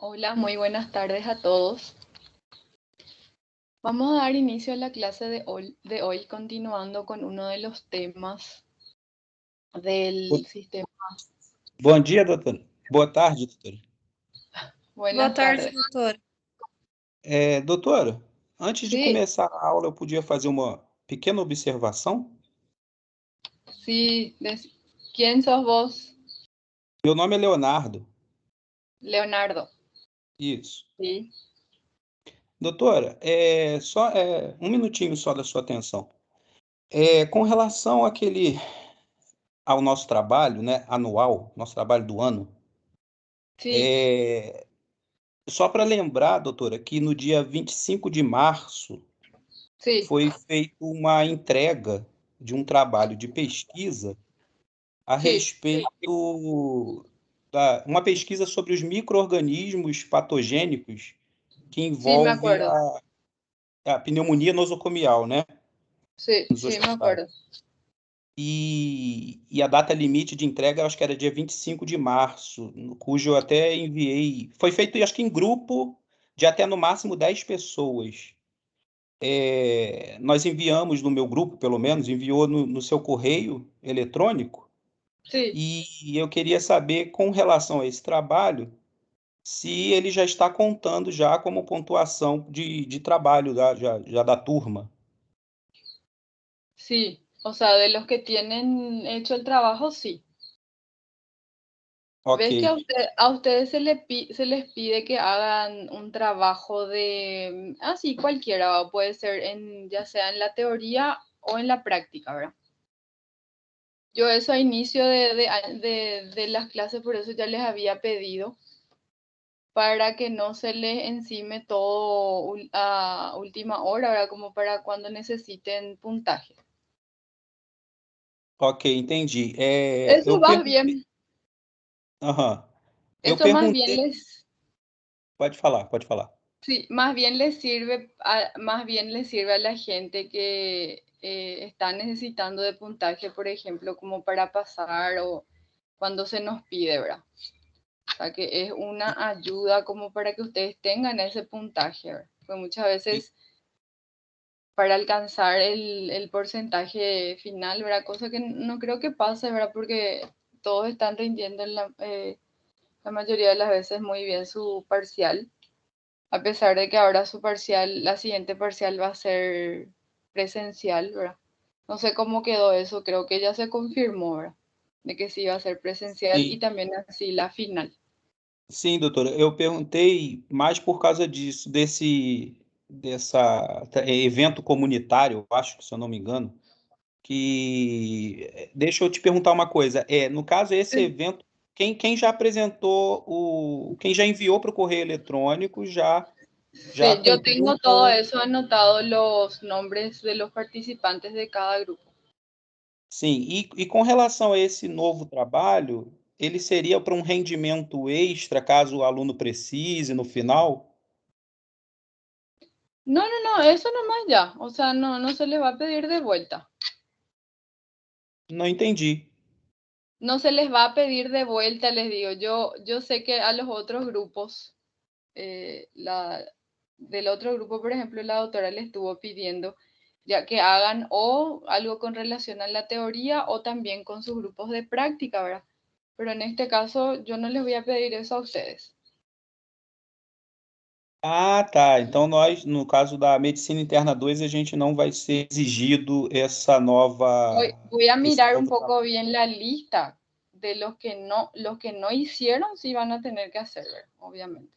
Hola, muy buenas tardes a todos. Vamos a dar inicio a la clase de hoy, continuando con uno de los temas del sistema. Bom dia, doutora. Boa tarde, doutora. Boa Buenas tarde, tardes. doutor. Doutora, antes de Sí, começar a aula, eu podia fazer uma pequena observação? sí. ¿Quién sos vos? Meu nome é Leonardo. Leonardo. Isso. Sí, Doutora, um minutinho só da sua atenção. Com relação ao nosso trabalho, né, anual, nosso trabalho do ano, sí, só para lembrar, doutora, que no dia 25 de março sí, foi feita uma entrega de um trabalho de pesquisa a sí, respeito uma pesquisa sobre os micro-organismos patogênicos que sí, me envolve acuerdo. a pneumonia nosocomial, né, Sí, nos sí, me hospitais. acuerdo. E a data limite de entrega, eu acho que era dia 25 de março, cujo eu até enviei. Foi feito, acho que em grupo de até no máximo 10 pessoas. Nós enviamos no meu grupo, pelo menos, enviou no seu correio eletrônico. Sí. E eu queria saber, com relação a esse trabalho, se ele já está contando já como pontuação de trabalho já da turma. Sí, o sea, de los que tienen hecho el trabajo, sí. Ok, ¿Ves que a ustedes se les pide que hagan un trabajo de, así cualquiera, puede ser ya sea en la teoría o en la práctica, ¿verdad? Yo eso a inicio de las clases, por eso ya les había pedido, para que no se les encime todo a última hora, ¿verdad? Como para cuando necesiten puntaje. ok, entendi. Eso Eu va perguntei. bien, Aham. Eu eso más bien perguntei. les... Pode falar, pode falar. Sí, más bien les sirve a la gente que está necesitando de puntaje, por ejemplo, como para pasar o cuando se nos pide, ¿verdad? O sea, que es una ayuda como para que ustedes tengan ese puntaje, ¿verdad? Porque muchas E- veces para alcanzar el porcentaje final, ¿verdad? Cosa que no creo que pase, ¿verdad? Porque todos están rindiendo la mayoría de las veces muy bien su parcial. A pesar de que ahora su parcial, la siguiente parcial va a ser presencial, ¿verdad? No sé cómo quedó eso, creo que ya se confirmó, ¿verdad? De que sí va a ser presencial y Sim, también así la final. sim, doutora. Eu perguntei mais por causa disso, dessa evento comunitário, eu acho, se eu não me engano, deixa eu te perguntar uma coisa. No caso, esse Sí, evento, quem já apresentou quem já enviou para o correio eletrônico já sí, yo cumpriu tengo todo eso anotado, los nombres de los participantes de cada grupo. sim. E com relação a esse novo trabalho, ele seria para um rendimento extra, caso o aluno precise no final? No, no, no, eso nomás ya, o sea, no, no se les va a pedir de vuelta. Não entendi. No se les va a pedir de vuelta, les digo. Yo sé que a los otros grupos, del otro grupo, por ejemplo, la doctora le estuvo pidiendo ya que hagan o algo con relación a la teoría o también con sus grupos de práctica, ¿verdad? Pero en este caso yo no les voy a pedir eso a ustedes. Ah, tá. Então nós, no caso da medicina interna 2, a gente não vai ser exigido Voy a esse mirar un novo poco trabalho. bien la lista de los que no hicieron, sí van a tener que hacer, ¿verdad? Obviamente.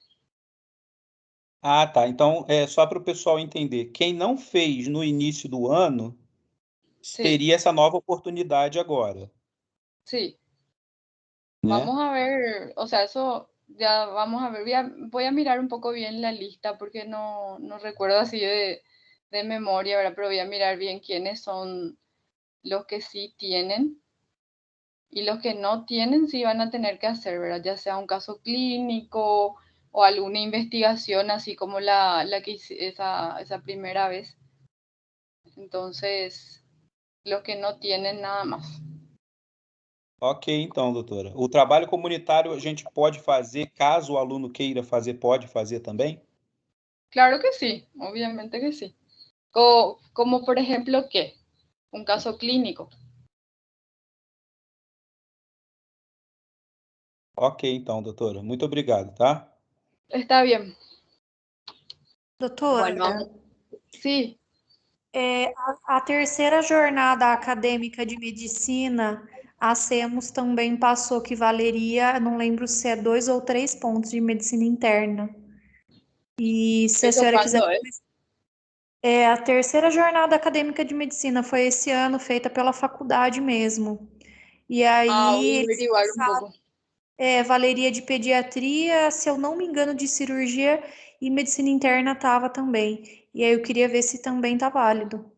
Ah, tá. Então, só para o pessoal entender, quem não fez no início do ano, Sí, teria essa nova oportunidade agora, sí. né? Vamos a ver, o sea, eso ya vamos a ver. Voy a mirar un poco bien la lista porque no recuerdo así de memoria, ¿verdad? Pero voy a mirar bien quiénes son los que sí tienen y los que no tienen sí van a tener que hacer, ¿verdad? Ya sea un caso clínico o alguna investigación así como la que hice esa primera vez. Entonces, los que no tienen nada más. Ok, então, doutora. O trabalho comunitário a gente pode fazer, caso o aluno queira fazer, pode fazer também? Claro que sí, obviamente que sí. Como por ejemplo, ¿qué? Un caso clínico. Ok, então, doutora. Muito obrigado, tá? Está bien. Bueno, Doutora, sí, a terceira jornada acadêmica de medicina, a SEMOS também passou que valeria, não lembro se é 2 ou 3 pontos de medicina interna. E se a ¿eso senhora quiser. cuándo es? A terceira jornada acadêmica de medicina foi esse ano, feita pela faculdade mesmo. E Voy a aí eles averiguar un poco. valeria de pediatria, se eu não me engano, de cirurgia e medicina interna estava também. E aí eu queria ver se também tá válido.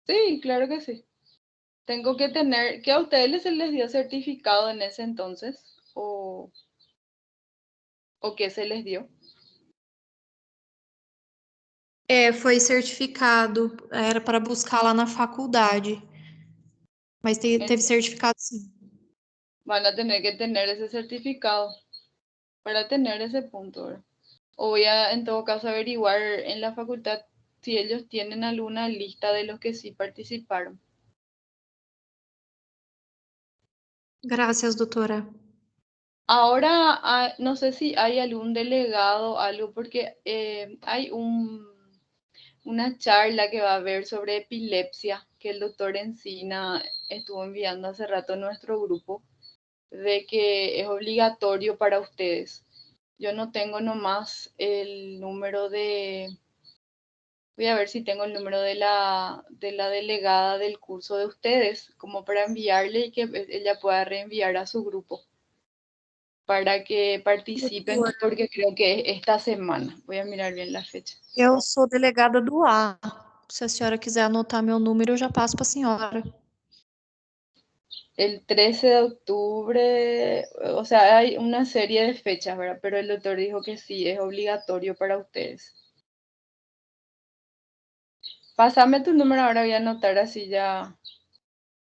Sí, claro que sí. Tengo que tener, ¿que a ustedes se les dio certificado en ese entonces? ¿O qué se les dio? Foi certificado, era para buscar lá na faculdade. Mas teve certificado sim. Van a tener que tener ese certificado para tener ese punto, ¿verdad? O voy a, en todo caso, averiguar en la facultad si ellos tienen alguna lista de los que sí participaron. Gracias, doutora. Ahora, no sé si hay algún delegado, algo, porque hay una charla que va a haber sobre epilepsia que el doctor Encina estuvo enviando hace rato en nuestro grupo, de que es obligatorio para ustedes. Yo no tengo nomás el número de... Voy a ver si tengo el número de la delegada del curso de ustedes, como para enviarle y que ella pueda reenviar a su grupo para que participen, Doutora, porque creo que es esta semana. Voy a mirar bien la fecha. eu sou delegada do A. Se a senhora quiser anotar meu número, eu já passo para a senhora. El 13 de octubre, o sea, hay una serie de fechas, ¿verdad? Pero el doctor dijo que sí, es obligatorio para ustedes. Pásame tu número, ahora voy a anotar así ya,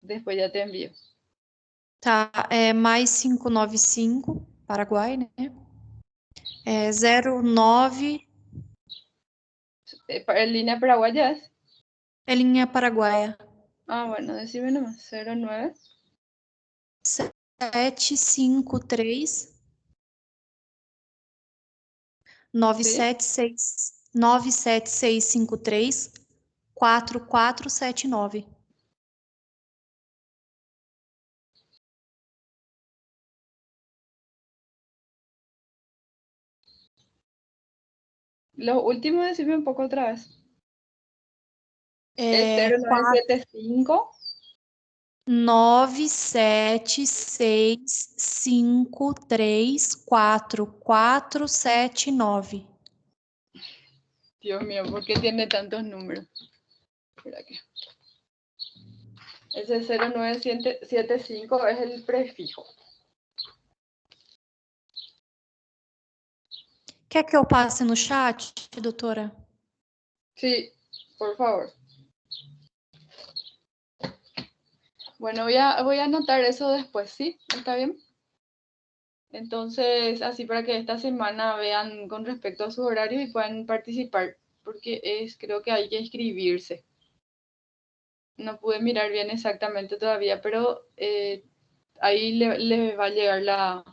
después ya te envío. Tá, é mais 595, Paraguai, né? É 09, ¿En línea paraguaya es? é linha paraguaia. Ah, bueno, decime nomás, 09. 753 ¿Sí? 97653 4479. Los últimos, decime un poco otra vez. Es É 0975. 976534479. Dios mío, ¿por qué tiene tantos números? Espera que. Ese 0975 es el prefijo. Quer que eu passe no chat, doutora? Sí, por favor. Bueno, voy a anotar eso después, ¿sí? ¿Está bien? Entonces, así para que esta semana vean con respecto a sus horarios y puedan participar, porque creo que hay que inscribirse. No pude mirar bien exactamente todavía, pero ahí le va a llegar la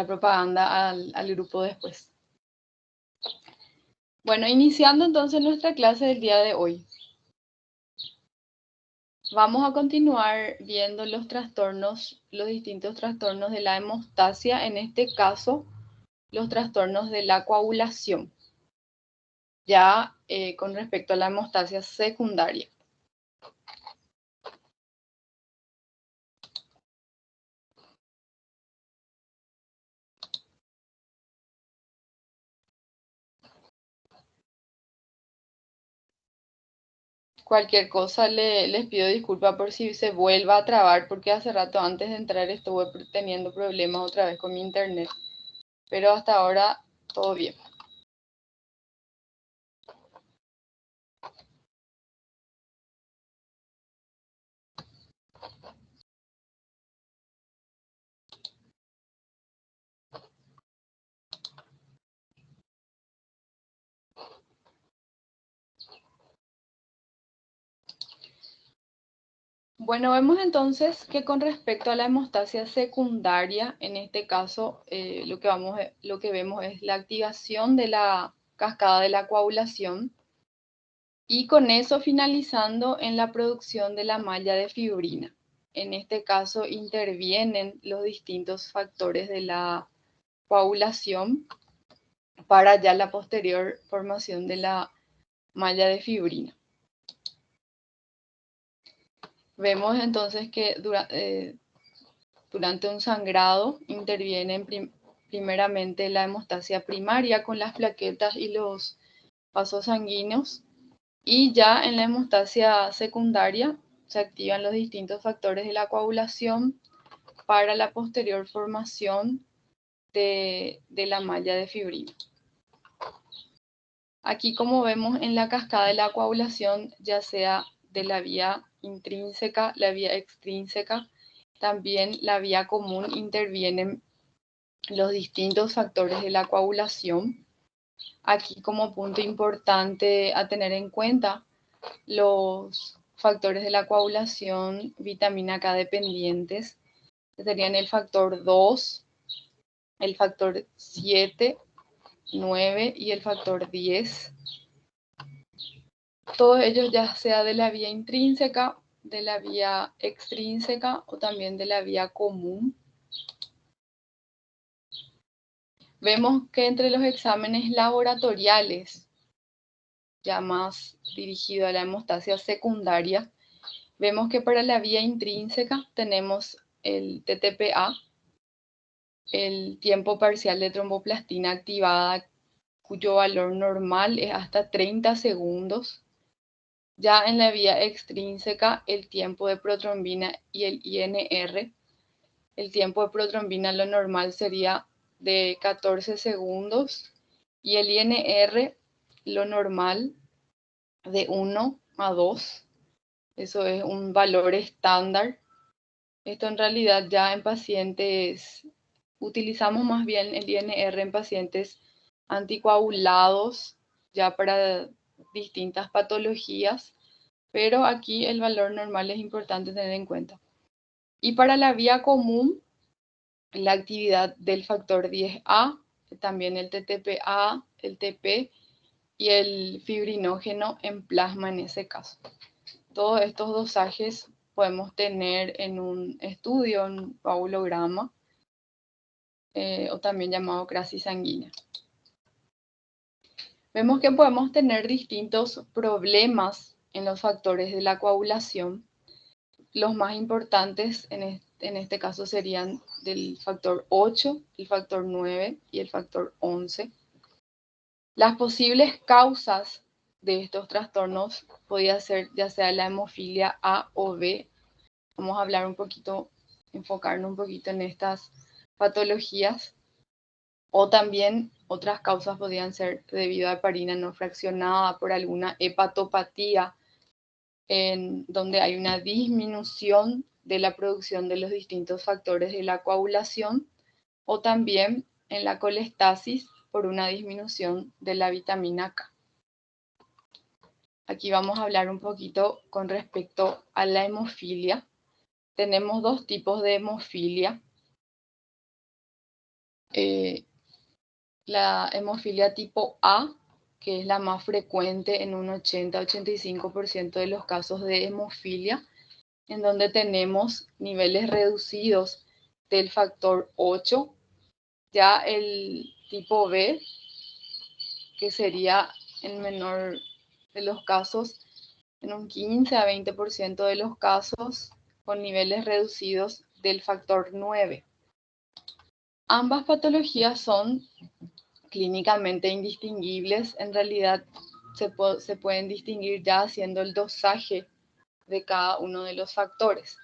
propaganda al grupo después. Bueno, iniciando entonces nuestra clase del día de hoy. Vamos a continuar viendo los trastornos, los distintos trastornos de la hemostasia, en este caso, los trastornos de la coagulación, ya con respecto a la hemostasia secundaria. Cualquier cosa les pido disculpas por si se vuelva a trabar, porque hace rato antes de entrar estuve teniendo problemas otra vez con mi internet. Pero hasta ahora todo bien. Bueno, vemos entonces que con respecto a la hemostasia secundaria, en este caso lo que vemos es la activación de la cascada de la coagulación y con eso finalizando en la producción de la malla de fibrina. En este caso intervienen los distintos factores de la coagulación para ya la posterior formación de la malla de fibrina. Vemos entonces que durante un sangrado intervienen primeramente la hemostasia primaria con las plaquetas y los vasos sanguíneos, y ya en la hemostasia secundaria se activan los distintos factores de la coagulación para la posterior formación de la malla de fibrina. Aquí, como vemos en la cascada de la coagulación, ya sea de la vía intrínseca, la vía extrínseca, también la vía común, intervienen los distintos factores de la coagulación. Aquí, como punto importante a tener en cuenta, los factores de la coagulación vitamina K dependientes, que serían el factor 2, el factor 7, 9 y el factor 10. Todos ellos ya sea de la vía intrínseca, de la vía extrínseca o también de la vía común. Vemos que entre los exámenes laboratoriales, ya más dirigido a la hemostasia secundaria, vemos que para la vía intrínseca tenemos el TTPA, el tiempo parcial de tromboplastina activada, cuyo valor normal es hasta 30 segundos. Ya en la vía extrínseca, el tiempo de protrombina y el INR. El tiempo de protrombina lo normal sería de 14 segundos y el INR lo normal de 1 a 2. Eso es un valor estándar. Esto en realidad ya en pacientes, utilizamos más bien el INR en pacientes anticoagulados ya para distintas patologías, pero aquí el valor normal es importante tener en cuenta. Y para la vía común, la actividad del factor 10A, también el TTPA, el TP y el fibrinógeno en plasma en ese caso. Todos estos dosajes podemos tener en un estudio, un coagulograma, o también llamado crisis sanguínea. Vemos que podemos tener distintos problemas en los factores de la coagulación. Los más importantes en este caso serían del factor 8, el factor 9 y el factor 11. Las posibles causas de estos trastornos podría ser ya sea la hemofilia A o B. Vamos a hablar un poquito, enfocarnos un poquito en estas patologías. O también otras causas podrían ser debido a heparina no fraccionada por alguna hepatopatía, en donde hay una disminución de la producción de los distintos factores de la coagulación, o también en la colestasis por una disminución de la vitamina K. Aquí vamos a hablar un poquito con respecto a la hemofilia. Tenemos dos tipos de hemofilia. La hemofilia tipo A, que es la más frecuente en un 80-85% de los casos de hemofilia, en donde tenemos niveles reducidos del factor 8. Ya el tipo B, que sería en menor de los casos, en un 15-20% de los casos, con niveles reducidos del factor 9. Ambas patologías son clínicamente indistinguibles. En realidad se pueden distinguir ya haciendo el dosaje de cada uno de los factores.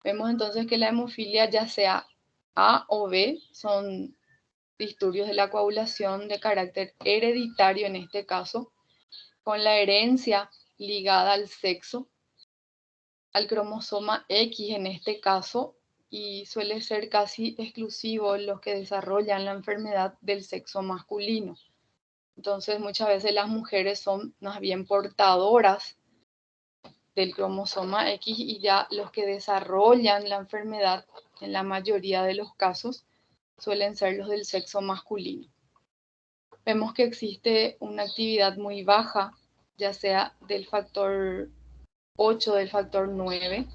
Vemos entonces que la hemofilia, ya sea A o B, son disturbios de la coagulación de carácter hereditario en este caso, con la herencia ligada al sexo, al cromosoma X en este caso, y suele ser casi exclusivo los que desarrollan la enfermedad del sexo masculino. Entonces muchas veces las mujeres son más bien portadoras del cromosoma X y ya los que desarrollan la enfermedad en la mayoría de los casos suelen ser los del sexo masculino. Vemos que existe una actividad muy baja, ya sea del factor 8, del factor 9.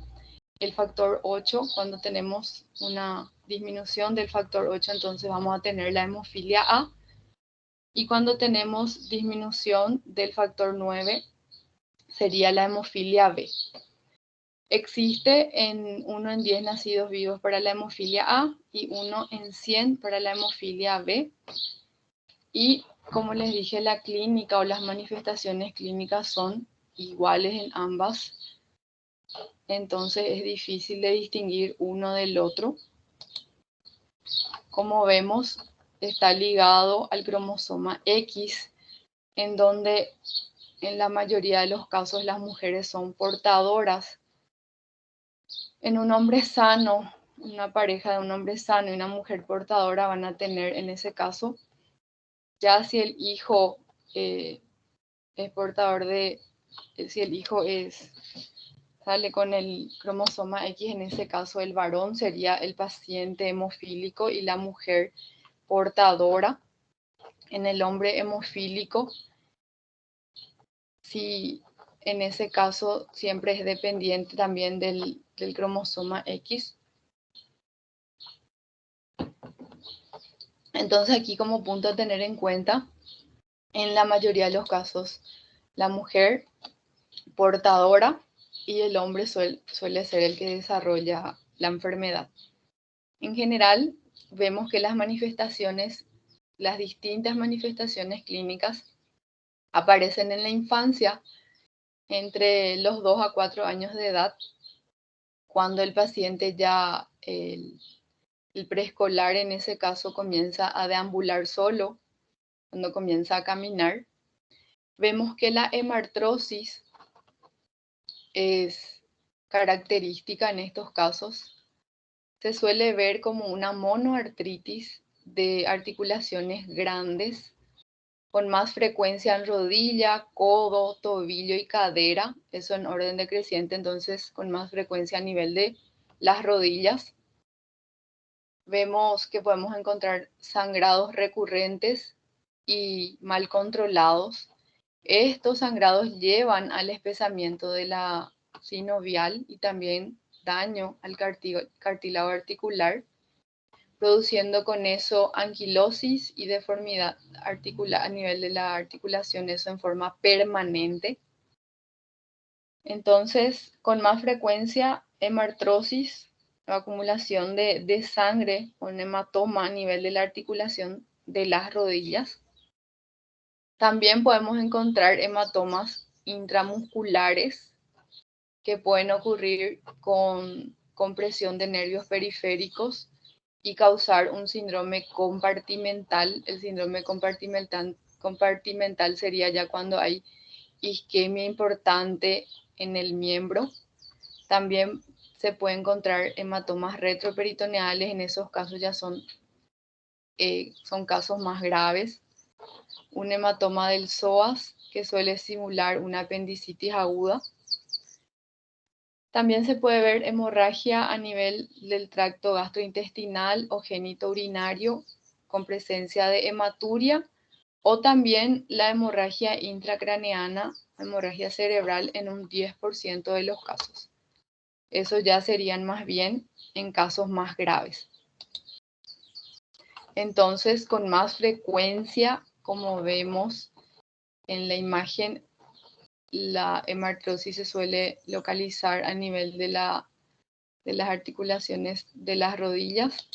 El factor 8, cuando tenemos una disminución del factor 8, entonces vamos a tener la hemofilia A. Y cuando tenemos disminución del factor 9, sería la hemofilia B. Existe en 1 en 10 nacidos vivos para la hemofilia A y 1 en 100 para la hemofilia B. Y como les dije, la clínica o las manifestaciones clínicas son iguales en ambas. Entonces es difícil de distinguir uno del otro. Como vemos, está ligado al cromosoma X, en donde en la mayoría de los casos las mujeres son portadoras. En un hombre sano, una pareja de un hombre sano y una mujer portadora van a tener en ese caso, ya si el hijo es portador de, si el hijo sale con el cromosoma X, en ese caso el varón sería el paciente hemofílico y la mujer portadora. En el hombre hemofílico, si en ese caso siempre es dependiente también del cromosoma X. Entonces aquí como punto a tener en cuenta, en la mayoría de los casos, la mujer portadora y el hombre suele ser el que desarrolla la enfermedad. En general, vemos que las manifestaciones, las distintas manifestaciones clínicas aparecen en la infancia entre los 2 a 4 años de edad, cuando el paciente ya, el preescolar en ese caso, comienza a deambular solo, cuando comienza a caminar. Vemos que la hemartrosis es característica en estos casos. Se suele ver como una monoartritis de articulaciones grandes, con más frecuencia en rodilla, codo, tobillo y cadera, eso en orden decreciente, entonces con más frecuencia a nivel de las rodillas. Vemos que podemos encontrar sangrados recurrentes y mal controlados. Estos sangrados llevan al espesamiento de la sinovial y también daño al cartílago articular, produciendo con eso anquilosis y deformidad articular a nivel de la articulación, eso en forma permanente. Entonces, con más frecuencia, hemartrosis, acumulación de sangre o un hematoma a nivel de la articulación de las rodillas. También podemos encontrar hematomas intramusculares que pueden ocurrir con compresión de nervios periféricos y causar un síndrome compartimental. El síndrome compartimental sería ya cuando hay isquemia importante en el miembro. También se puede encontrar hematomas retroperitoneales, en esos casos ya son casos más graves. Un hematoma del psoas que suele simular una apendicitis aguda. También se puede ver hemorragia a nivel del tracto gastrointestinal o genitourinario con presencia de hematuria, o también la hemorragia intracraneana, hemorragia cerebral en un 10% de los casos. Eso ya serían más bien en casos más graves. Entonces, con más frecuencia, como vemos en la imagen, la hemartrosis se suele localizar a nivel de las articulaciones de las rodillas,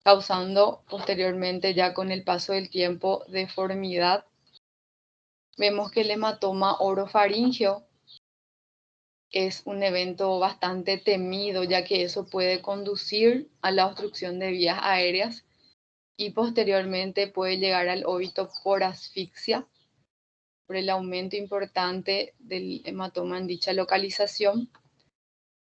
causando posteriormente, ya con el paso del tiempo, deformidad. Vemos que el hematoma orofaríngeo es un evento bastante temido, ya que eso puede conducir a la obstrucción de vías aéreas y posteriormente puede llegar al óbito por asfixia, por el aumento importante del hematoma en dicha localización.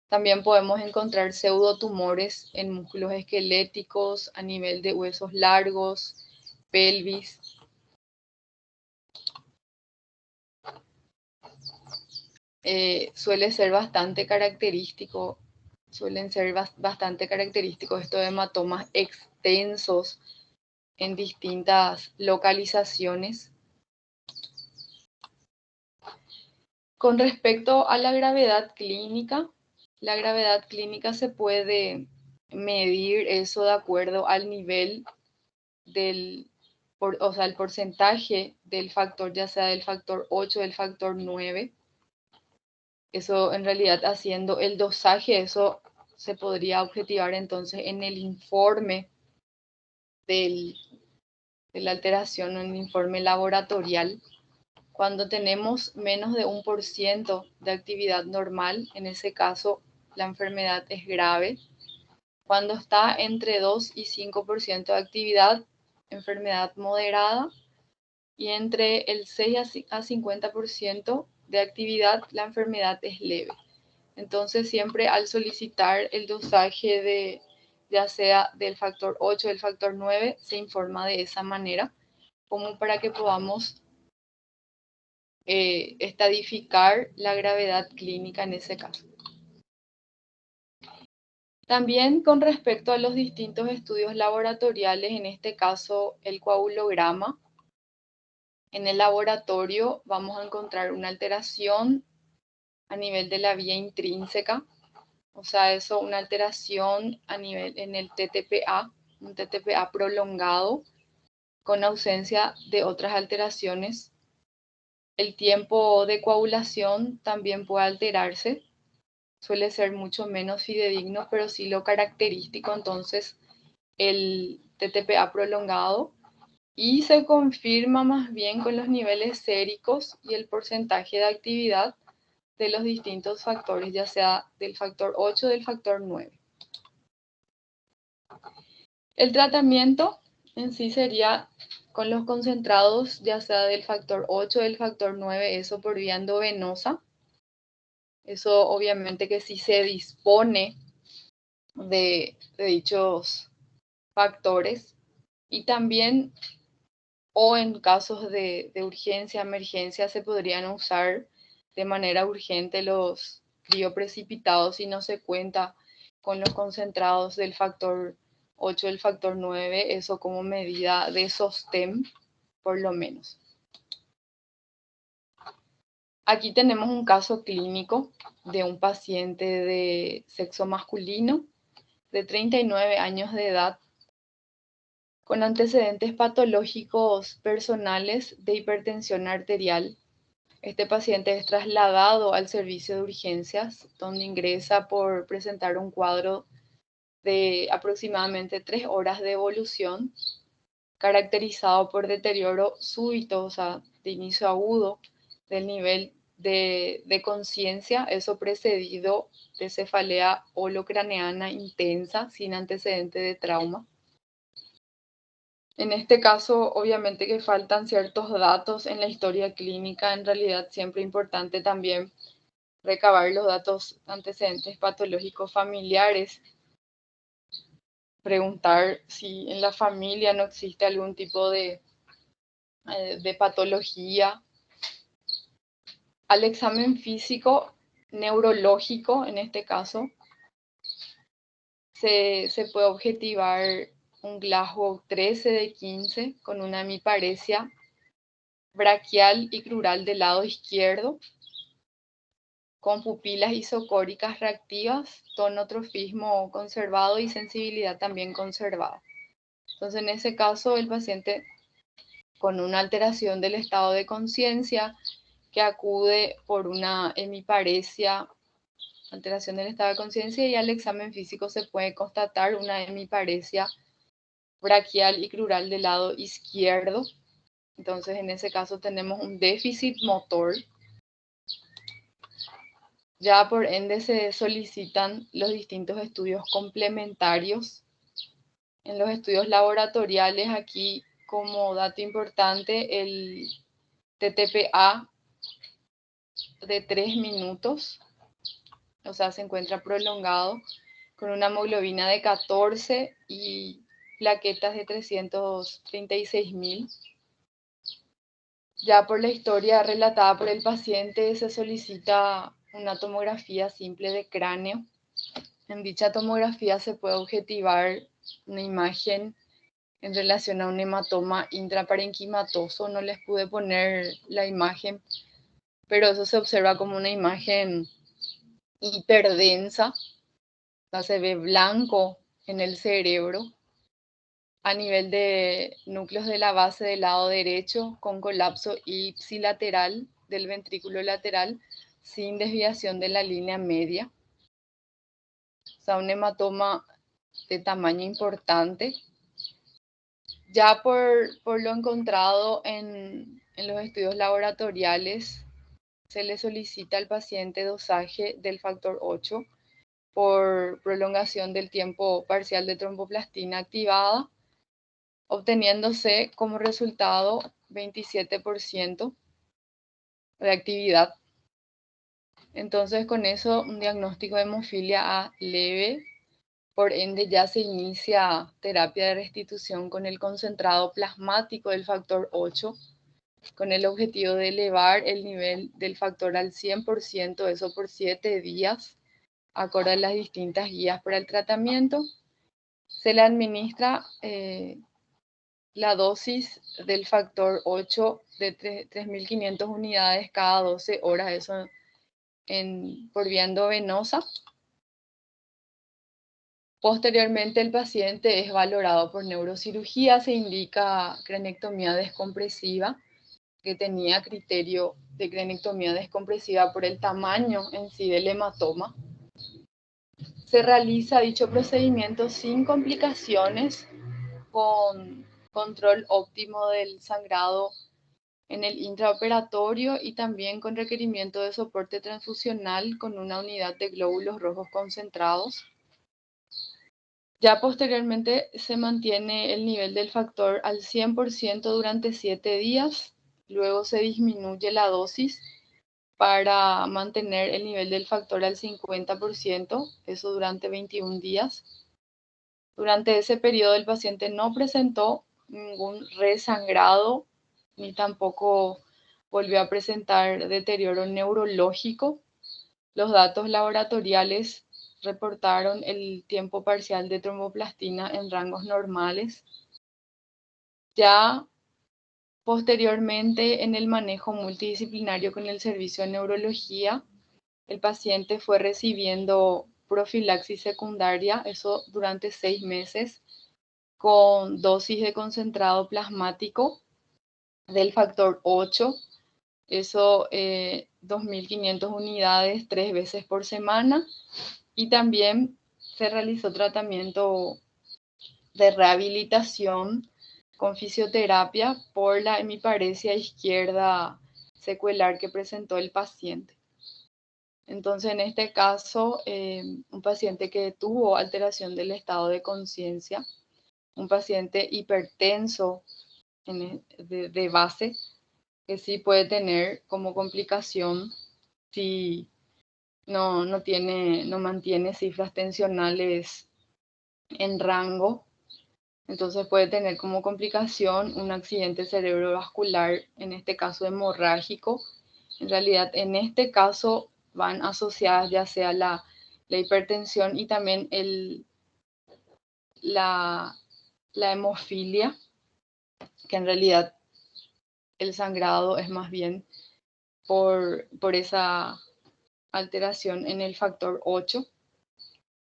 También podemos encontrar pseudotumores en músculos esqueléticos, a nivel de huesos largos, pelvis. suele ser bastante característico, suelen ser bastante característicos estos hematomas extensos en distintas localizaciones. Con respecto a la gravedad clínica se puede medir eso de acuerdo al nivel o sea, el porcentaje del factor, ya sea del factor 8 o del factor 9. Eso en realidad haciendo el dosaje, eso se podría objetivar entonces en el informe de la alteración, en el informe laboratorial. Cuando tenemos menos de 1% de actividad normal, en ese caso la enfermedad es grave. Cuando está entre 2 y 5% de actividad, enfermedad moderada. Y entre el 6 a 50% de actividad, la enfermedad es leve. Entonces, siempre al solicitar el dosaje ya sea del factor 8 o del factor 9, se informa de esa manera, como para que podamos estadificar la gravedad clínica en ese caso. También con respecto a los distintos estudios laboratoriales, en este caso el coagulograma, en el laboratorio vamos a encontrar una alteración a nivel de la vía intrínseca, o sea, eso, una alteración a nivel en el TTPA, un TTPA prolongado, con ausencia de otras alteraciones. El tiempo de coagulación también puede alterarse, suele ser mucho menos fidedigno, pero sí lo característico, entonces, el TTPA prolongado, y se confirma más bien con los niveles séricos y el porcentaje de actividad de los distintos factores, ya sea del factor 8 o del factor 9. El tratamiento en sí sería con los concentrados, ya sea del factor 8 o del factor 9, eso por vía endovenosa. Eso obviamente que sí se dispone de dichos factores. Y también, o en casos de urgencia, emergencia, se podrían usar de manera urgente los crioprecipitados si no se cuenta con los concentrados del factor 8, del factor 9, eso como medida de sostén, por lo menos. Aquí tenemos un caso clínico de un paciente de sexo masculino de 39 años de edad, con antecedentes patológicos personales de hipertensión arterial. Este paciente es trasladado al servicio de urgencias, donde ingresa por presentar un cuadro de aproximadamente 3 horas de evolución, caracterizado por deterioro súbito, o sea, de inicio agudo del nivel de conciencia, eso precedido de cefalea holocraneana intensa sin antecedente de trauma. En este caso, obviamente que faltan ciertos datos en la historia clínica. En realidad, siempre es importante también recabar los datos antecedentes patológicos familiares. Preguntar si en la familia no existe algún tipo de patología. Al examen físico, neurológico, en este caso, se puede objetivar un Glasgow 13 de 15 con una hemiparesia braquial y crural del lado izquierdo, con pupilas isocóricas reactivas, tonotrofismo conservado y sensibilidad también conservada. Entonces, en ese caso, el paciente con una alteración del estado de conciencia que acude por una hemiparesia, alteración del estado de conciencia, y al examen físico se puede constatar una hemiparesia braquial y crural del lado izquierdo. Entonces, en ese caso tenemos un déficit motor. Ya por ende se solicitan los distintos estudios complementarios. En los estudios laboratoriales, aquí como dato importante, el TTPA de 3 minutos, o sea, se encuentra prolongado con una hemoglobina de 14 y plaquetas de 336.000. Ya por la historia relatada por el paciente se solicita una tomografía simple de cráneo. En dicha tomografía se puede objetivar una imagen en relación a un hematoma intraparenquimatoso. No les pude poner la imagen, pero eso se observa como una imagen hiperdensa. O sea, se ve blanco en el cerebro a nivel de núcleos de la base del lado derecho con colapso ipsilateral del ventrículo lateral sin desviación de la línea media. O sea, un hematoma de tamaño importante. Ya por lo encontrado en los estudios laboratoriales, se le solicita al paciente dosaje del factor 8 por prolongación del tiempo parcial de tromboplastina activada, obteniéndose como resultado 27% de actividad. Entonces, con eso, un diagnóstico de hemofilia A leve. Por ende, ya se inicia terapia de restitución con el concentrado plasmático del factor 8, con el objetivo de elevar el nivel del factor al 100%, eso por 7 días, acorde a las distintas guías para el tratamiento. Se le administra la dosis del factor 8 de 3.500 unidades cada 12 horas, eso por vía endovenosa. Posteriormente, el paciente es valorado por neurocirugía, se indica cranectomía descompresiva, que tenía criterio de cranectomía descompresiva por el tamaño en sí del hematoma. Se realiza dicho procedimiento sin complicaciones, con control óptimo del sangrado en el intraoperatorio y también con requerimiento de soporte transfusional con una unidad de glóbulos rojos concentrados. Ya posteriormente se mantiene el nivel del factor al 100% durante 7 días, luego se disminuye la dosis para mantener el nivel del factor al 50%, eso durante 21 días. Durante ese periodo el paciente no presentó ningún resangrado ni tampoco volvió a presentar deterioro neurológico. Los datos laboratoriales reportaron el tiempo parcial de tromboplastina en rangos normales. Ya posteriormente, en el manejo multidisciplinario con el servicio de neurología, el paciente fue recibiendo profilaxis secundaria, eso durante 6 meses, con dosis de concentrado plasmático del factor 8, eso 2.500 unidades 3 veces por semana, y también se realizó tratamiento de rehabilitación con fisioterapia por la hemiparesia izquierda secuelar que presentó el paciente. Entonces, en este caso, un paciente que tuvo alteración del estado de conciencia, un paciente hipertenso de base, que sí puede tener como complicación si no mantiene cifras tensionales en rango. Entonces puede tener como complicación un accidente cerebrovascular, en este caso hemorrágico. En realidad, en este caso van asociadas ya sea la hipertensión y también la hemofilia, que en realidad el sangrado es más bien por esa alteración en el factor 8.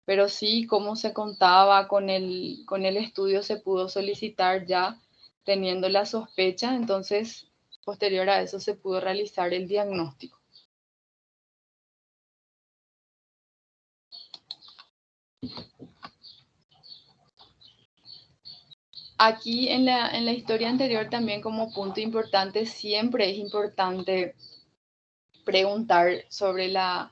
Pero sí, como se contaba con el estudio, se pudo solicitar ya teniendo la sospecha, entonces posterior a eso se pudo realizar el diagnóstico. Aquí en la historia anterior también, como punto importante, siempre es importante preguntar sobre la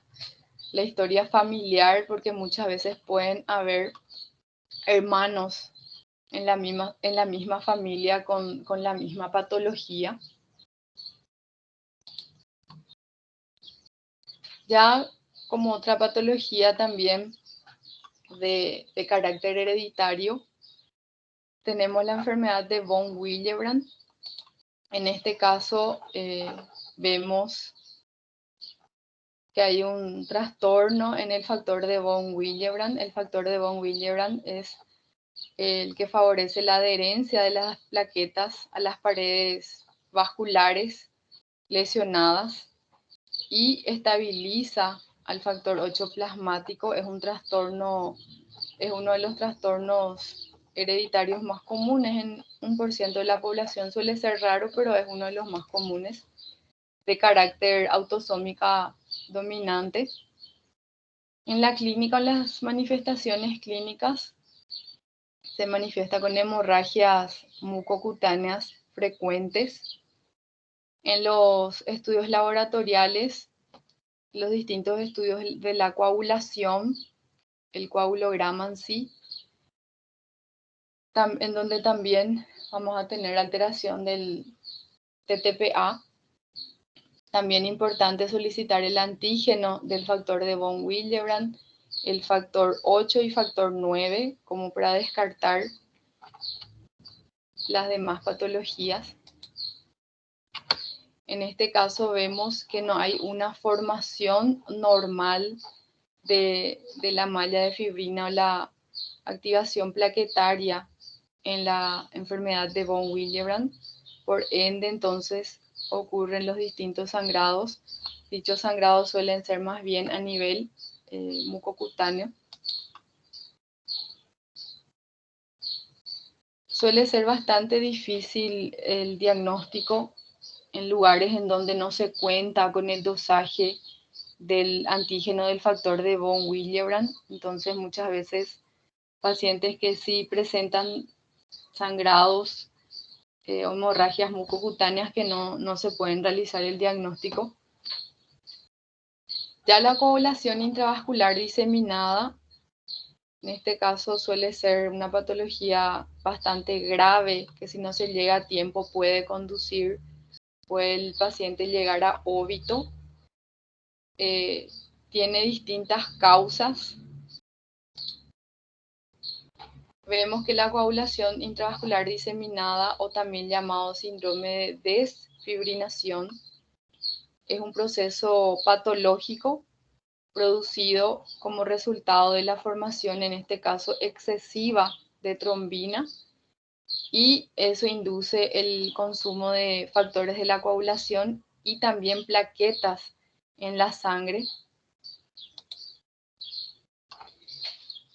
historia familiar, porque muchas veces pueden haber hermanos en la misma familia con la misma patología. Ya como otra patología también de carácter hereditario, tenemos la enfermedad de von Willebrand. En este caso vemos que hay un trastorno en el factor de von Willebrand. El factor de von Willebrand es el que favorece la adherencia de las plaquetas a las paredes vasculares lesionadas y estabiliza al factor 8 plasmático. Es un trastorno, es uno de los trastornos hereditarios más comunes en 1% de la población. Suele ser raro, pero es uno de los más comunes, de carácter autosómica dominante. En la clínica, las manifestaciones clínicas se manifiesta con hemorragias mucocutáneas frecuentes. En los estudios laboratoriales, los distintos estudios de la coagulación, el coagulograma en sí, en donde también vamos a tener alteración del TTPA. También importante solicitar el antígeno del factor de von Willebrand, el factor 8 y factor 9, como para descartar las demás patologías. En este caso vemos que no hay una formación normal de la malla de fibrina o la activación plaquetaria en la enfermedad de von Willebrand. Por ende, entonces, ocurren los distintos sangrados. Dichos sangrados suelen ser más bien a nivel mucocutáneo. Suele ser bastante difícil el diagnóstico en lugares en donde no se cuenta con el dosaje del antígeno del factor de von Willebrand. Entonces, muchas veces pacientes que sí presentan sangrados o hemorragias mucocutáneas que no se pueden realizar el diagnóstico. Ya la coagulación intravascular diseminada, en este caso suele ser una patología bastante grave, que si no se llega a tiempo puede el paciente llegar a óbito. Tiene distintas causas. Vemos que la coagulación intravascular diseminada, o también llamado síndrome de desfibrinación, es un proceso patológico producido como resultado de la formación, en este caso excesiva, de trombina, y eso induce el consumo de factores de la coagulación y también plaquetas en la sangre,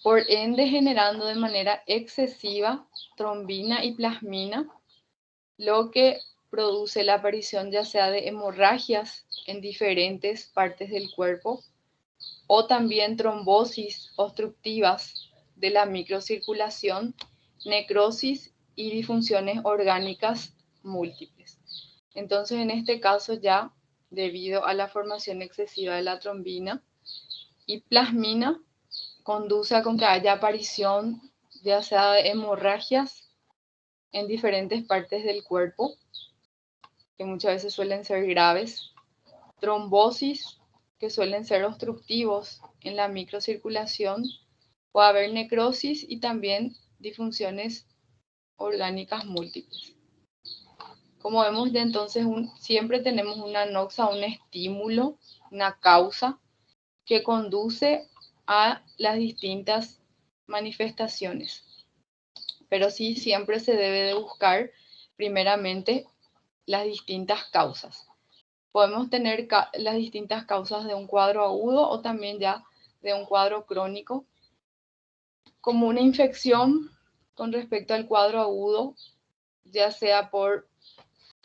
por ende generando de manera excesiva trombina y plasmina, lo que produce la aparición ya sea de hemorragias en diferentes partes del cuerpo o también trombosis obstructivas de la microcirculación, necrosis y disfunciones orgánicas múltiples. Entonces, en este caso ya, debido a la formación excesiva de la trombina y plasmina, conduce a que haya aparición ya sea de hemorragias en diferentes partes del cuerpo, que muchas veces suelen ser graves, trombosis, que suelen ser obstructivos en la microcirculación, puede haber necrosis y también disfunciones orgánicas múltiples. Como vemos, ya entonces siempre tenemos una noxa, un estímulo, una causa que conduce a las distintas manifestaciones. Pero sí, siempre se debe de buscar primeramente las distintas causas. Podemos tener las distintas causas de un cuadro agudo o también ya de un cuadro crónico, como una infección con respecto al cuadro agudo, ya sea por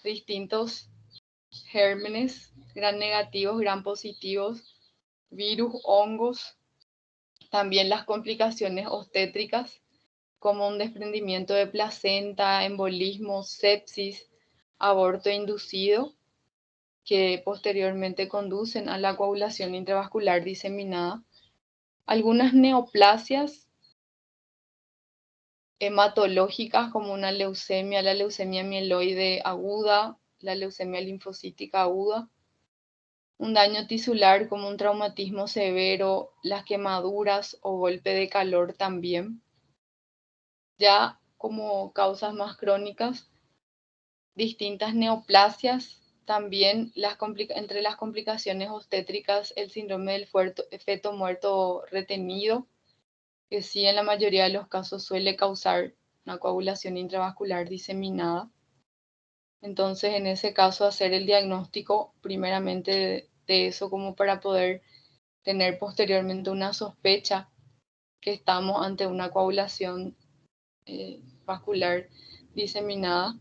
distintos gérmenes, gram negativos, gram positivos, virus, hongos, también las complicaciones obstétricas, como un desprendimiento de placenta, embolismo, sepsis, aborto inducido, que posteriormente conducen a la coagulación intravascular diseminada. Algunas neoplasias hematológicas, como una leucemia, la leucemia mieloide aguda, la leucemia linfocítica aguda. Un daño tisular, como un traumatismo severo, las quemaduras o golpe de calor también. Ya como causas más crónicas, distintas neoplasias, también entre las complicaciones obstétricas, el síndrome del feto muerto retenido, que sí en la mayoría de los casos suele causar una coagulación intravascular diseminada. Entonces, en ese caso, hacer el diagnóstico primeramente de eso como para poder tener posteriormente una sospecha que estamos ante una coagulación vascular diseminada.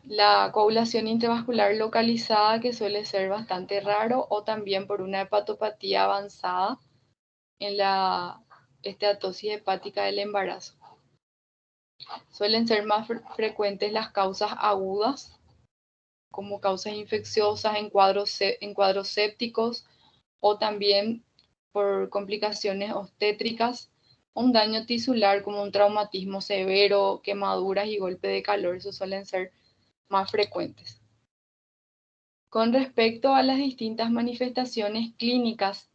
La coagulación intravascular localizada, que suele ser bastante raro, o también por una hepatopatía avanzada en la esteatosis hepática del embarazo. Suelen ser más frecuentes las causas agudas, como causas infecciosas en cuadros sépticos, o también por complicaciones obstétricas, un daño tisular como un traumatismo severo, quemaduras y golpe de calor. Esos suelen ser más frecuentes. Con respecto a las distintas manifestaciones clínicas,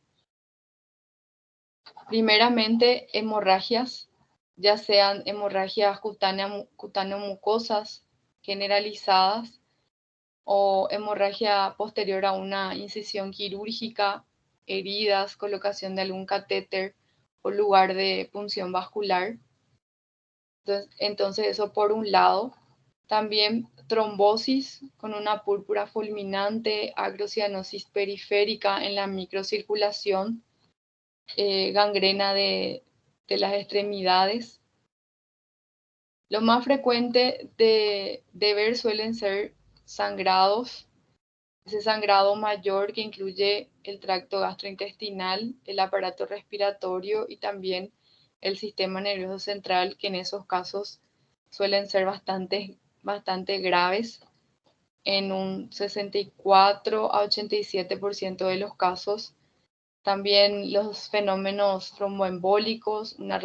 primeramente hemorragias, ya sean hemorragias cutáneo-mucosas generalizadas o hemorragia posterior a una incisión quirúrgica, heridas, colocación de algún catéter o lugar de punción vascular. Entonces eso por un lado. También trombosis con una púrpura fulminante, agrocianosis periférica en la microcirculación, gangrena de las extremidades. Lo más frecuente de ver suelen ser sangrados, ese sangrado mayor que incluye el tracto gastrointestinal, el aparato respiratorio y también el sistema nervioso central, que en esos casos suelen ser bastante graves. En un 64 a 87% de los casos. También los fenómenos tromboembólicos, una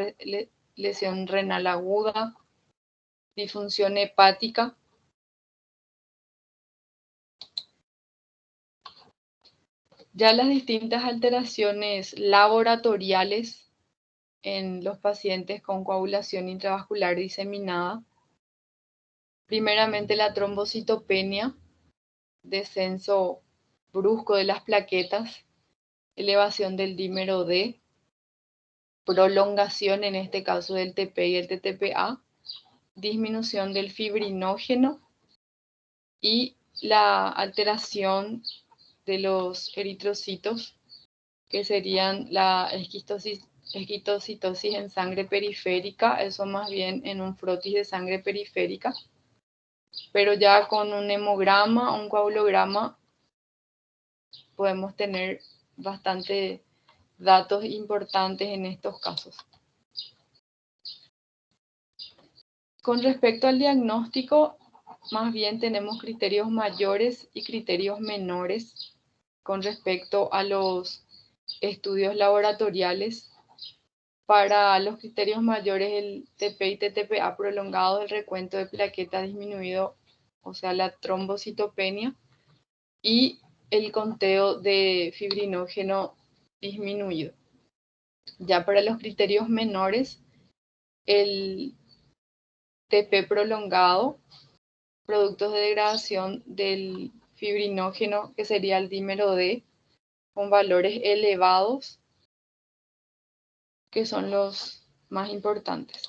lesión renal aguda, disfunción hepática. Ya las distintas alteraciones laboratoriales en los pacientes con coagulación intravascular diseminada. Primeramente la trombocitopenia, descenso brusco de las plaquetas, elevación del dímero D, prolongación en este caso del TP y el TTPA, disminución del fibrinógeno y la alteración de los eritrocitos, que serían la esquistocitosis en sangre periférica, eso más bien en un frotis de sangre periférica, pero ya con un hemograma o un coagulograma podemos tener bastante datos importantes en estos casos. Con respecto al diagnóstico, más bien tenemos criterios mayores y criterios menores con respecto a los estudios laboratoriales. Para los criterios mayores, el TP y TTPA prolongado, el recuento de plaquetas disminuido, o sea, la trombocitopenia, y el conteo de fibrinógeno disminuido. Ya para los criterios menores, el TP prolongado, productos de degradación del fibrinógeno, que sería el dímero D, con valores elevados, que son los más importantes.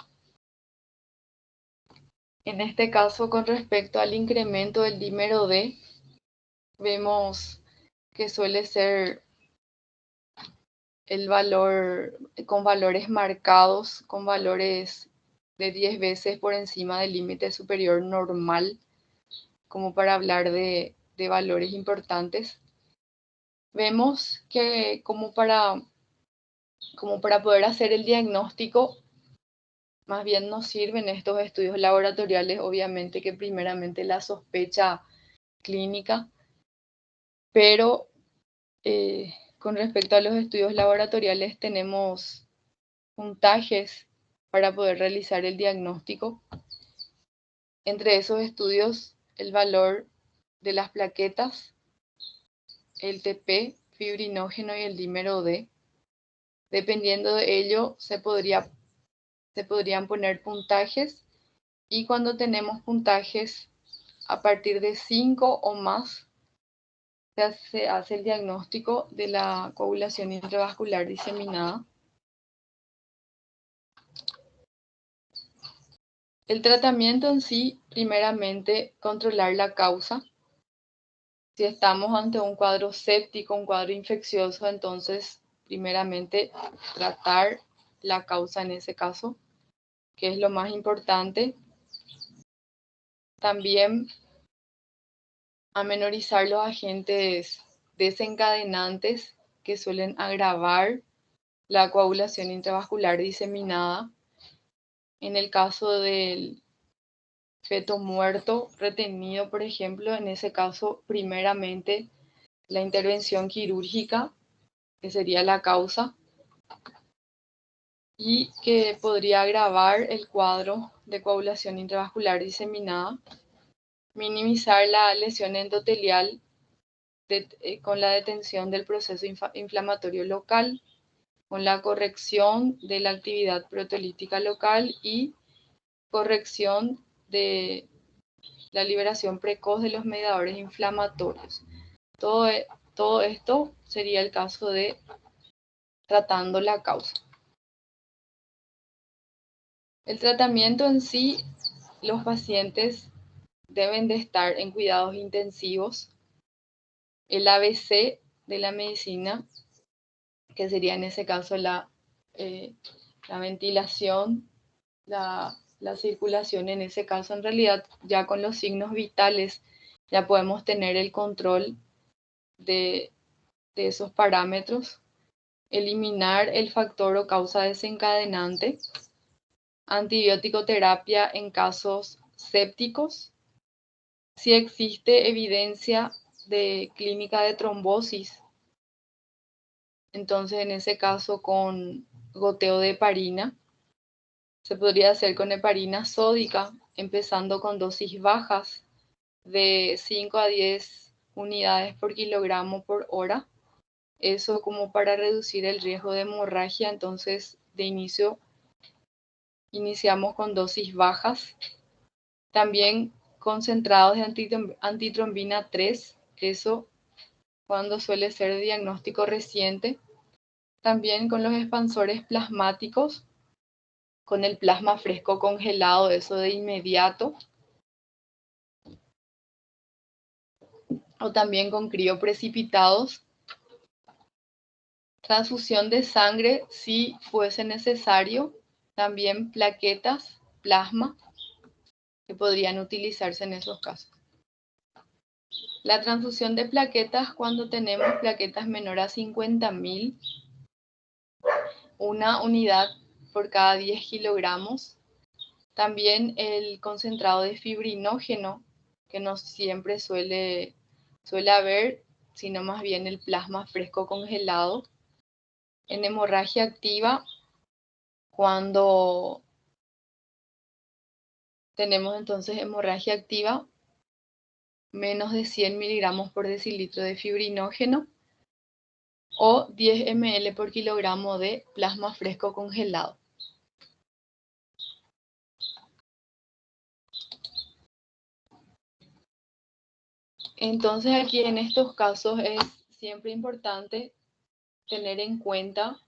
En este caso, con respecto al incremento del dímero D, vemos que suele ser el valor con valores marcados, con valores de 10 veces por encima del límite superior normal, como para hablar de valores importantes. Vemos que como para poder hacer el diagnóstico, más bien nos sirven estos estudios laboratoriales, obviamente que primeramente la sospecha clínica, pero con respecto a los estudios laboratoriales tenemos puntajes para poder realizar el diagnóstico. Entre esos estudios, el valor de las plaquetas, el TP, fibrinógeno y el dímero D. Dependiendo de ello, se podrían poner puntajes Y cuando tenemos puntajes a partir de 5 o más, se hace el diagnóstico de la coagulación intravascular diseminada. El tratamiento en sí, primeramente, controlar la causa. Si estamos ante un cuadro séptico, un cuadro infeccioso, entonces, primeramente, tratar la causa en ese caso, que es lo más importante. También amenorizar los agentes desencadenantes que suelen agravar la coagulación intravascular diseminada. En el caso del feto muerto retenido, por ejemplo, en ese caso, primeramente, la intervención quirúrgica, que sería la causa, y que podría agravar el cuadro de coagulación intravascular diseminada, minimizar la lesión endotelial con la detención del proceso inflamatorio local, con la corrección de la actividad proteolítica local y corrección de la liberación precoz de los mediadores inflamatorios. Todo esto sería el caso de tratando la causa. El tratamiento en sí, los pacientes deben de estar en cuidados intensivos. El ABC de la medicina, que sería en ese caso la ventilación, la circulación, en ese caso en realidad ya con los signos vitales ya podemos tener el control de esos parámetros. Eliminar el factor o causa desencadenante. Antibiótico terapia en casos sépticos. Si existe evidencia de clínica de trombosis, entonces en ese caso con goteo de heparina. Se podría hacer con heparina sódica, empezando con dosis bajas de 5 a 10 unidades por kilogramo por hora. Eso como para reducir el riesgo de hemorragia. Entonces, de inicio, iniciamos con dosis bajas. También concentrados de antitrombina 3, eso cuando suele ser de diagnóstico reciente. También con los expansores plasmáticos, con el plasma fresco congelado, eso de inmediato. O también con crioprecipitados. Transfusión de sangre si fuese necesario. También plaquetas, plasma, que podrían utilizarse en esos casos. La transfusión de plaquetas cuando tenemos plaquetas menor a 50.000, una unidad por cada 10 kilogramos. También el concentrado de fibrinógeno, que no siempre suele haber, sino más bien el plasma fresco congelado. En hemorragia activa, cuando tenemos entonces hemorragia activa, menos de 100 miligramos por decilitro de fibrinógeno o 10 ml por kilogramo de plasma fresco congelado. Entonces aquí en estos casos es siempre importante tener en cuenta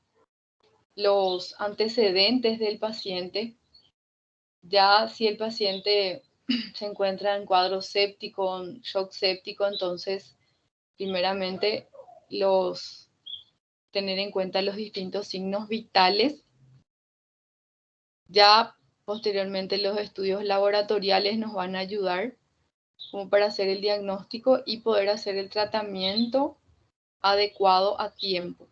los antecedentes del paciente. Ya si el paciente se encuentra en cuadro séptico, en shock séptico, entonces primeramente tener en cuenta los distintos signos vitales. Ya posteriormente los estudios laboratoriales nos van a ayudar como para hacer el diagnóstico y poder hacer el tratamiento adecuado a tiempo.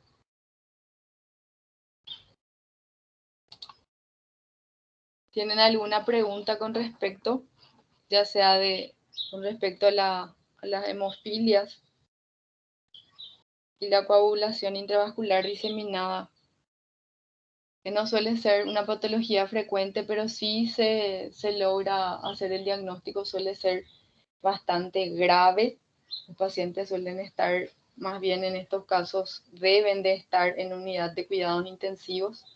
¿Tienen alguna pregunta con respecto, ya sea con respecto a las hemofilias y la coagulación intravascular diseminada? Que no suele ser una patología frecuente, pero sí se logra hacer el diagnóstico, suele ser bastante grave. Los pacientes suelen estar, más bien en estos casos, deben de estar en unidad de cuidados intensivos.